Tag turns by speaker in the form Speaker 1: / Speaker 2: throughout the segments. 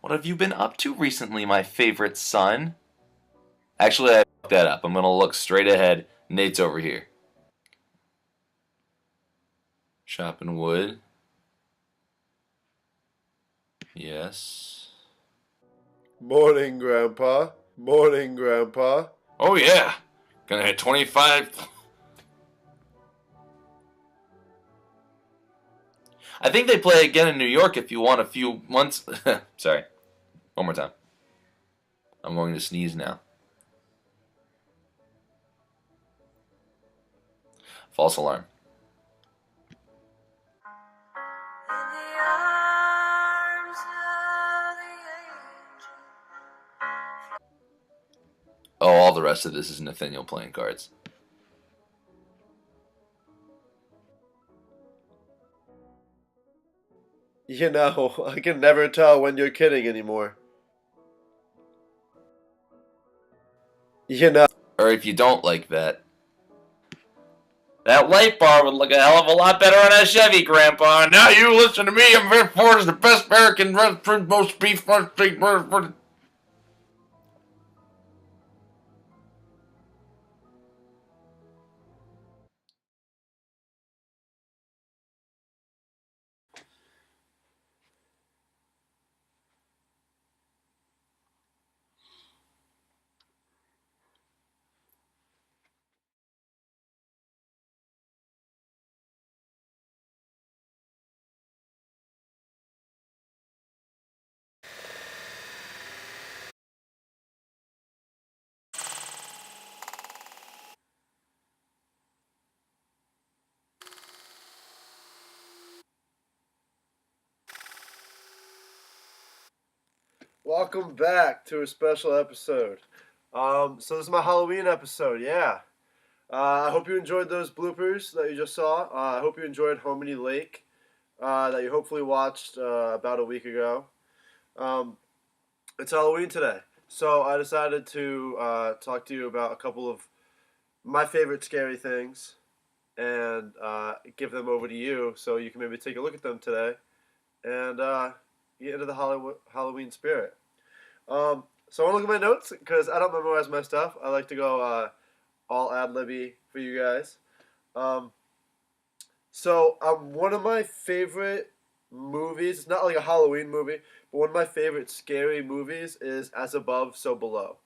Speaker 1: What have you been up to recently, my favorite son? Actually, I fucked that up. I'm gonna look straight ahead. Nate's over here. Chopping wood. Yes.
Speaker 2: Morning, Grandpa. Morning, Grandpa.
Speaker 1: Oh yeah. Gonna hit 25. I think they play again in New York if you want a few months. Sorry. One more time. I'm going to sneeze now. False alarm. Oh, all the rest of this is Nathaniel playing cards.
Speaker 2: You know, I can never tell when you're kidding anymore. You know.
Speaker 1: Or if you don't like that, that light bar would look a hell of a lot better on a Chevy, Grandpa. Now you listen to me. I'm Ford is the best American restaurant, most beef, steak.
Speaker 2: Welcome back to a special episode. So this is my Halloween episode, yeah. I hope you enjoyed those bloopers that you just saw. I hope you enjoyed Hominy Lake, that you hopefully watched about a week ago. Um, it's Halloween today, so I decided to talk to you about a couple of my favorite scary things and give them over to you so you can maybe take a look at them today and get into the Halloween spirit. So I want to look at my notes because I don't memorize my stuff. I like to go all ad-libby for you guys. Um, one of my favorite movies, it's not like a Halloween movie, but one of my favorite scary movies is As Above, So Below.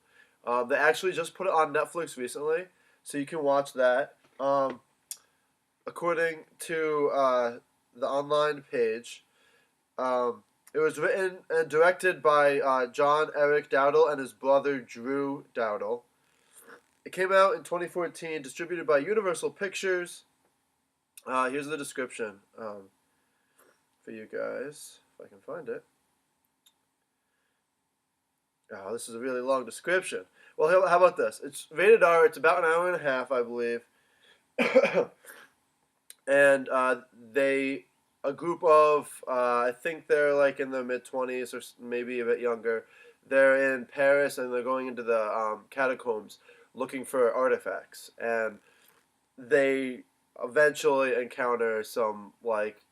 Speaker 2: They actually just put it on Netflix recently, so you can watch that. According to the online page, it was written and directed by John Eric Dowdle and his brother Drew Dowdle. It came out in 2014, distributed by Universal Pictures. Here's the description for you guys, if I can find it. Oh, this is a really long description. Well, how about this? It's rated R. It's about an hour and a half, I believe. And a group of, I think they're like in their mid-20s or maybe a bit younger. They're in Paris and they're going into the catacombs looking for artifacts. And they eventually encounter some, like,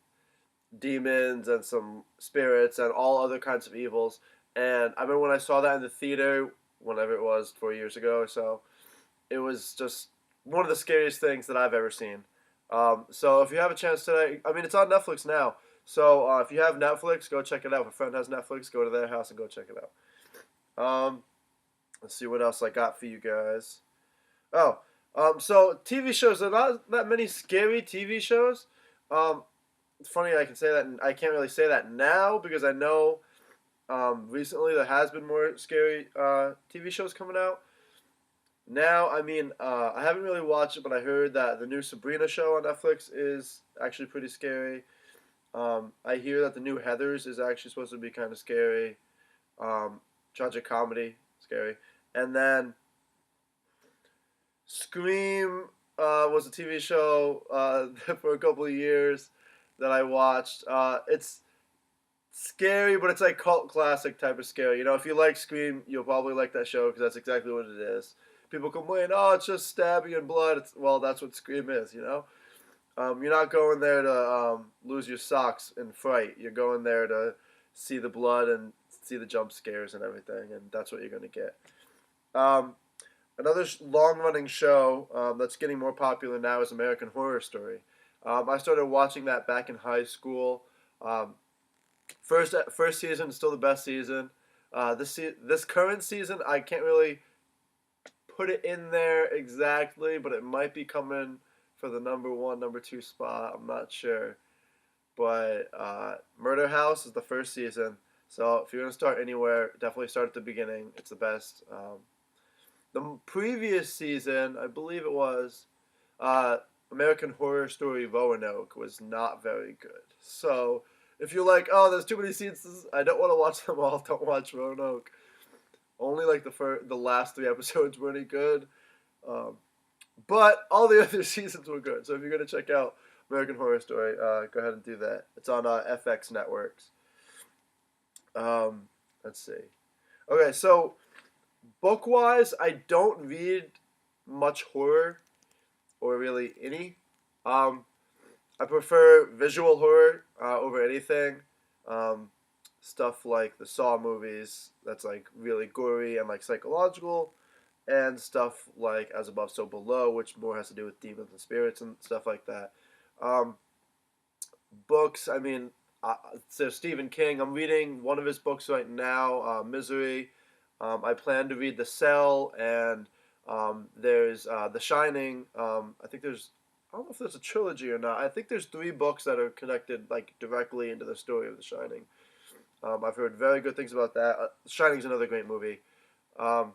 Speaker 2: demons and some spirits and all other kinds of evils. And I remember when I saw that in the theater, whenever it was, 4 years ago or so, it was just one of the scariest things that I've ever seen. So if you have a chance today, I mean, it's on Netflix now. So if you have Netflix, go check it out. If a friend has Netflix, go to their house and go check it out. Let's see what else I got for you guys. Oh, so TV shows. There are not that many scary TV shows. It's funny I can say that, and I can't really say that now because I know recently there has been more scary TV shows coming out. Now, I mean, I haven't really watched it, but I heard that the new Sabrina show on Netflix is actually pretty scary. I hear that the new Heathers is actually supposed to be kind of scary. Tragic comedy, scary. And then Scream was a TV show for a couple of years that I watched. It's scary, but it's like cult classic type of scary. You know, if you like Scream, you'll probably like that show because that's exactly what it is. People complain, oh, it's just stabbing and blood. Well, that's what Scream is, you know? You're not going there to lose your socks in fright. You're going there to see the blood and see the jump scares and everything, and that's what you're gonna get. Um, Another long-running show that's getting more popular now is American Horror Story. I started watching that back in high school. Um, first season is still the best season. This current season, I can't really put it in there exactly, but it might be coming for the number one, number two spot. I'm not sure. But Murder House is the first season. So if you're going to start anywhere, definitely start at the beginning. It's the best. The previous season, I believe it was, American Horror Story Roanoke was not very good. So if you're like, oh, there's too many seasons, I don't want to watch them all, don't watch Roanoke. Only like the last 3 episodes were any good. Um, but all the other seasons were good. So if you're going to check out American Horror Story, go ahead and do that. It's on FX Networks. Let's see. Okay, so book-wise, I don't read much horror, or really any. I prefer visual horror over anything. Stuff like the Saw movies, that's like really gory and like psychological, and stuff like As Above, So Below, which more has to do with demons and spirits and stuff like that. Um, Books, I mean, so Stephen King, I'm reading one of his books right now, Misery. I plan to read The Cell, and there's The Shining. I think I don't know if there's a trilogy or not. I think there's 3 books that are connected like directly into the story of The Shining. I've heard very good things about that. The Shining's another great movie. Um,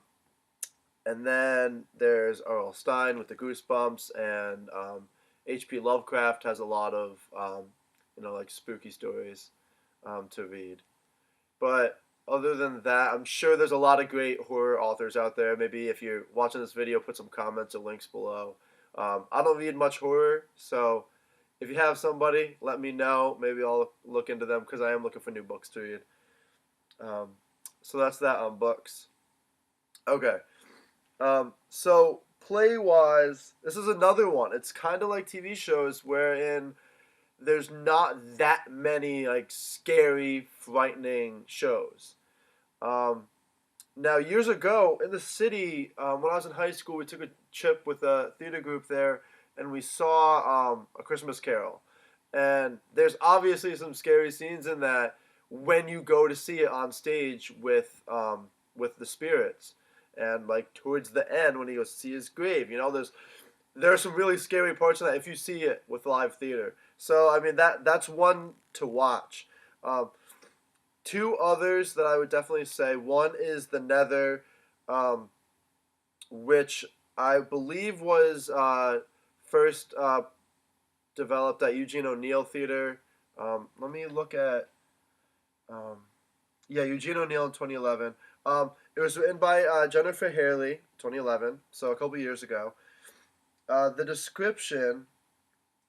Speaker 2: and then there's R.L. Stine with the Goosebumps, and H.P. Lovecraft has a lot of like spooky stories to read. But other than that, I'm sure there's a lot of great horror authors out there. Maybe if you're watching this video, put some comments or links below. I don't read much horror, so if you have somebody, let me know. Maybe I'll look into them because I am looking for new books to read. So that's that on books. Okay. So play-wise, this is another one. It's kind of like TV shows wherein there's not that many like scary, frightening shows. Now, years ago in the city, when I was in high school, we took a trip with a theater group there, and we saw A Christmas Carol. And there's obviously some scary scenes in that when you go to see it on stage with the spirits, and like towards the end when he goes to see his grave, there are some really scary parts of that if you see it with live theater. So I mean that's one to watch. 2 others that I would definitely say. One is The Nether, which I believe was first developed at Eugene O'Neill Theater. Let me look at. Eugene O'Neill in 2011. It was written by Jennifer Haley, 2011, so a couple years ago. The description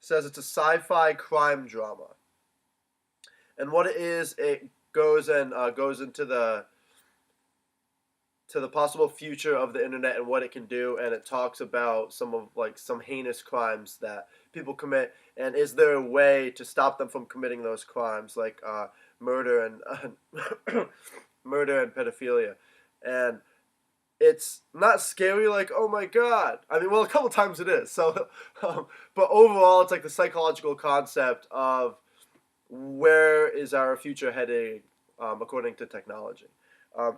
Speaker 2: says it's a sci-fi crime drama, and what it is, it goes into the possible future of the internet and what it can do, and it talks about some heinous crimes that people commit, and is there a way to stop them from committing those crimes, like murder and murder and pedophilia. And it's not scary like, oh my god. I mean, well, a couple times it is. So but overall it's like the psychological concept of where is our future heading according to technology.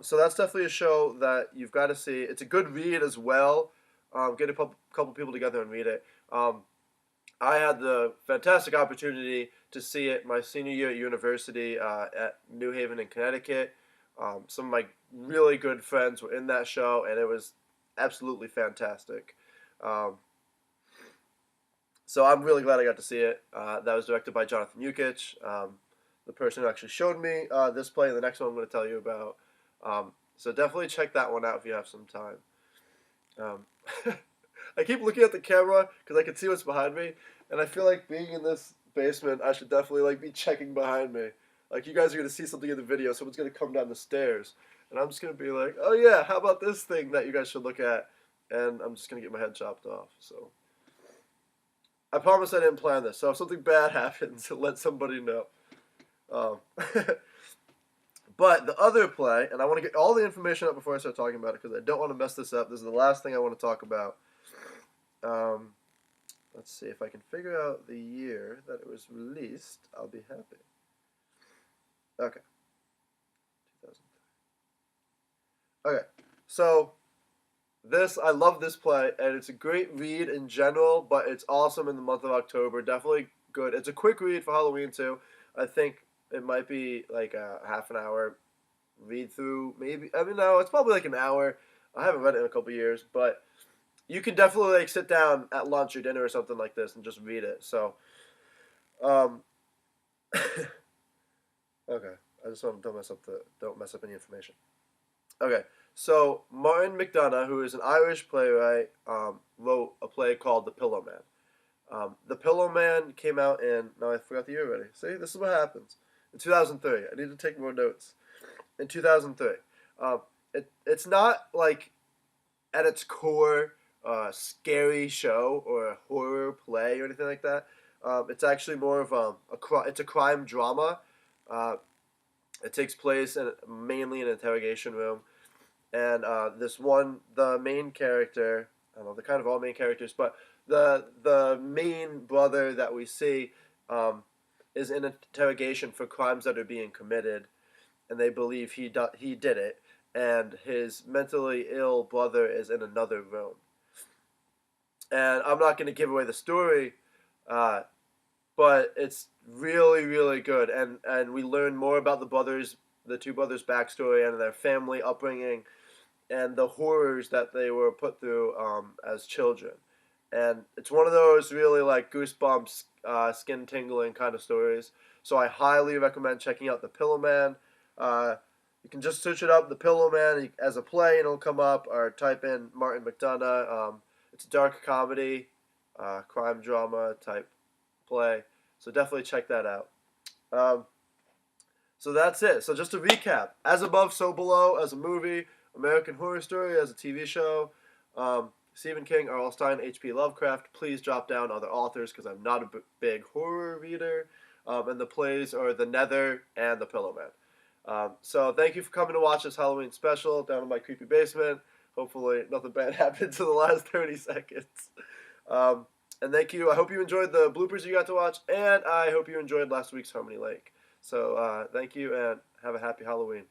Speaker 2: So that's definitely a show that you've got to see. It's a good read as well. Get a couple people together and read it. I had the fantastic opportunity to see it my senior year at university at New Haven in Connecticut. Some of my really good friends were in that show, and it was absolutely fantastic. So I'm really glad I got to see it. That was directed by Jonathan Yukich, the person who actually showed me this play, and the next one I'm going to tell you about. So definitely check that one out if you have some time. I keep looking at the camera because I can see what's behind me, and I feel like being in this basement, I should definitely be checking behind me. Like, you guys are going to see something in the video, someone's going to come down the stairs, and I'm just going to be like, oh yeah, how about this thing that you guys should look at, and I'm just going to get my head chopped off, so. I promise I didn't plan this, so if something bad happens, let somebody know. But the other play, and I want to get all the information up before I start talking about it because I don't want to mess this up. This is the last thing I want to talk about. Um, let's see if I can figure out the year that it was released. I'll be happy. Okay. 2003. Okay. So I love this play, and it's a great read in general, but it's awesome in the month of October. Definitely good. It's a quick read for Halloween too. I think it might be like a half an hour read through, maybe. I mean, no, it's probably like an hour. I haven't read it in a couple years, but you can definitely like sit down at lunch or dinner or something like this and just read it. So, um, okay. I just want to don't mess up any information. Okay, so Martin McDonagh, who is an Irish playwright, wrote a play called The Pillow Man. The Pillow Man came out in, no, I forgot the year already. See, this is what happens. In 2003. I need to take more notes. In 2003. It's not like at its core scary show or a horror play or anything like that. It's actually more of it's a crime drama. Uh, it takes place mainly in an interrogation room. And the main character, I don't know, they're kind of all main characters, but the main brother that we see is in interrogation for crimes that are being committed, and they believe he did it, and his mentally ill brother is in another room. And I'm not going to give away the story, but it's really, really good, and we learn more about the two brothers' backstory and their family upbringing, and the horrors that they were put through as children. And it's one of those really like goosebumps, skin tingling kind of stories. So I highly recommend checking out The Pillow Man. You can just search it up, The Pillow Man, as a play, and it'll come up, or type in Martin McDonagh. It's a dark comedy, crime drama type play. So definitely check that out. So that's it. So just to recap, As Above, So Below as a movie, American Horror Story as a TV show, Stephen King, R.L. Stine, H.P. Lovecraft. Please drop down other authors because I'm not a big horror reader. And the plays are The Nether and The Pillow Man. So thank you for coming to watch this Halloween special down in my creepy basement. Hopefully nothing bad happens in the last 30 seconds. And thank you. I hope you enjoyed the bloopers you got to watch, and I hope you enjoyed last week's Harmony Lake. So thank you, and have a happy Halloween.